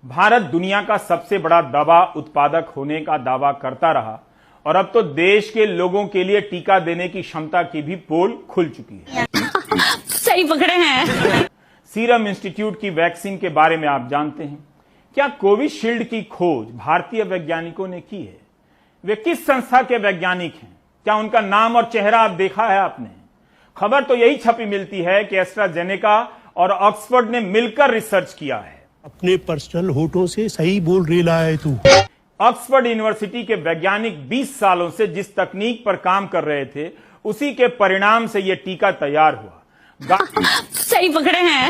भारत दुनिया का सबसे बड़ा दवा उत्पादक होने का दावा करता रहा और अब तो देश के लोगों के लिए टीका देने की क्षमता की भी पोल खुल चुकी है। सही पकड़े हैं। सीरम इंस्टीट्यूट की वैक्सीन के बारे में आप जानते हैं क्या? कोविशील्ड की खोज भारतीय वैज्ञानिकों ने की है। वे किस संस्था के वैज्ञानिक हैं? क्या उनका नाम और चेहरा आप देखा है आपने? खबर तो यही छपी मिलती है कि एस्ट्राजेनेका और ऑक्सफोर्ड ने मिलकर रिसर्च किया है। अपने पर्सनल होठों से सही बोल रहा है तू। ऑक्सफोर्ड यूनिवर्सिटी के वैज्ञानिक 20 सालों से जिस तकनीक पर काम कर रहे थे उसी के परिणाम से यह टीका तैयार हुआ। सही पकड़े हैं।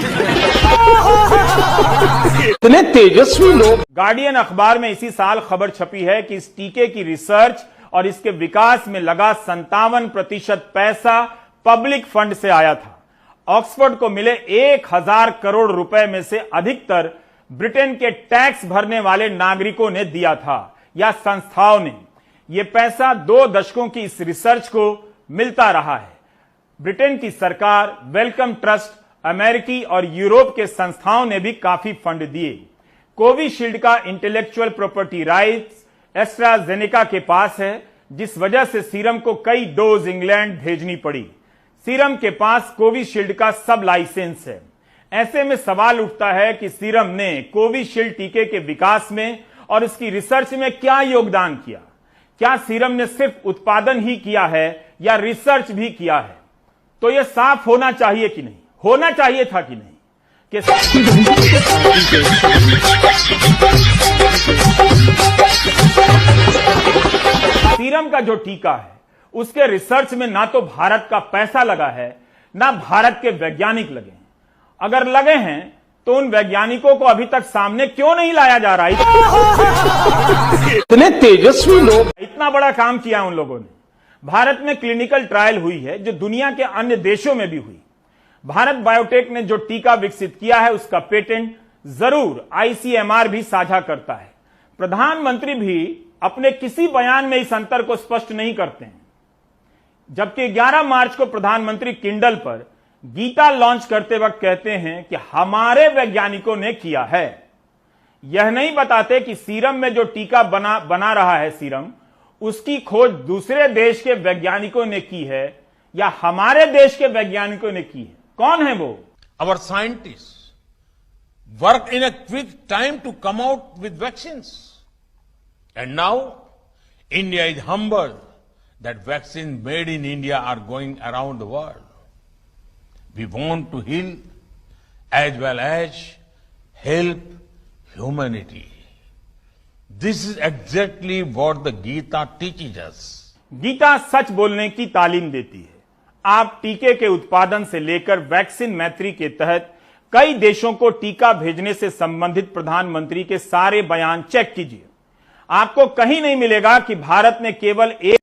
इतने तेजस्वी लोग। गार्डियन अखबार में इसी साल खबर छपी है कि इस टीके की रिसर्च और इसके विकास में लगा 57% पैसा पब्लिक फंड से आया था। ऑक्सफोर्ड को मिले 1000 करोड़ रुपए में से अधिकतर ब्रिटेन के टैक्स भरने वाले नागरिकों ने दिया था या संस्थाओं ने। यह पैसा 2 दशकों की इस रिसर्च को मिलता रहा है। ब्रिटेन की सरकार, वेलकम ट्रस्ट, अमेरिकी और यूरोप के संस्थाओं ने भी काफी फंड दिए। कोविशील्ड का इंटेलेक्चुअल प्रॉपर्टी राइट्स एस्ट्राजेनेका के पास है, जिस वजह से सीरम को कई डोज इंग्लैंड भेजनी पड़ी। सीरम के पास कोविशील्ड का सब लाइसेंस है। ऐसे में सवाल उठता है कि सीरम ने कोविशील्ड टीके के विकास में और इसकी रिसर्च में क्या योगदान किया? क्या सीरम ने सिर्फ उत्पादन ही किया है या रिसर्च भी किया है? तो यह साफ होना चाहिए कि नहीं, होना चाहिए था कि नहीं कि सीरम का जो टीका है उसके रिसर्च में ना तो भारत का पैसा लगा है ना भारत के वैज्ञानिक लगे हैं। अगर लगे हैं तो उन वैज्ञानिकों को अभी तक सामने क्यों नहीं लाया जा रहा? इतने तेजस्वी लोग। इतना बड़ा काम किया उन लोगों ने। भारत में क्लिनिकल ट्रायल हुई है जो दुनिया के अन्य देशों में भी हुई। भारत बायोटेक ने जो टीका विकसित किया है उसका पेटेंट जरूर आईसीएमआर भी साझा करता है। प्रधानमंत्री भी अपने किसी बयान में इस अंतर को स्पष्ट नहीं करते हैं। जबकि 11 मार्च को प्रधानमंत्री किंडल पर गीता लॉन्च करते वक्त कहते हैं कि हमारे वैज्ञानिकों ने किया है। यह नहीं बताते कि सीरम में जो टीका बना रहा है सीरम, उसकी खोज दूसरे देश के वैज्ञानिकों ने की है या हमारे देश के वैज्ञानिकों ने की है। कौन है वो? Our scientists work in a quick time to come out with vaccines. And now India is humbled that vaccines made in India are going around the world. We want to heal as well as help humanity. This is exactly what the Gita teaches us. Gita सच बोलने की तालीम देती है। आप टीके के उत्पादन से लेकर वैक्सीन मैत्री के तहत कई देशों को टीका भेजने से संबंधित प्रधानमंत्री के सारे बयान चेक कीजिए। आपको कहीं नहीं मिलेगा कि भारत ने केवल एक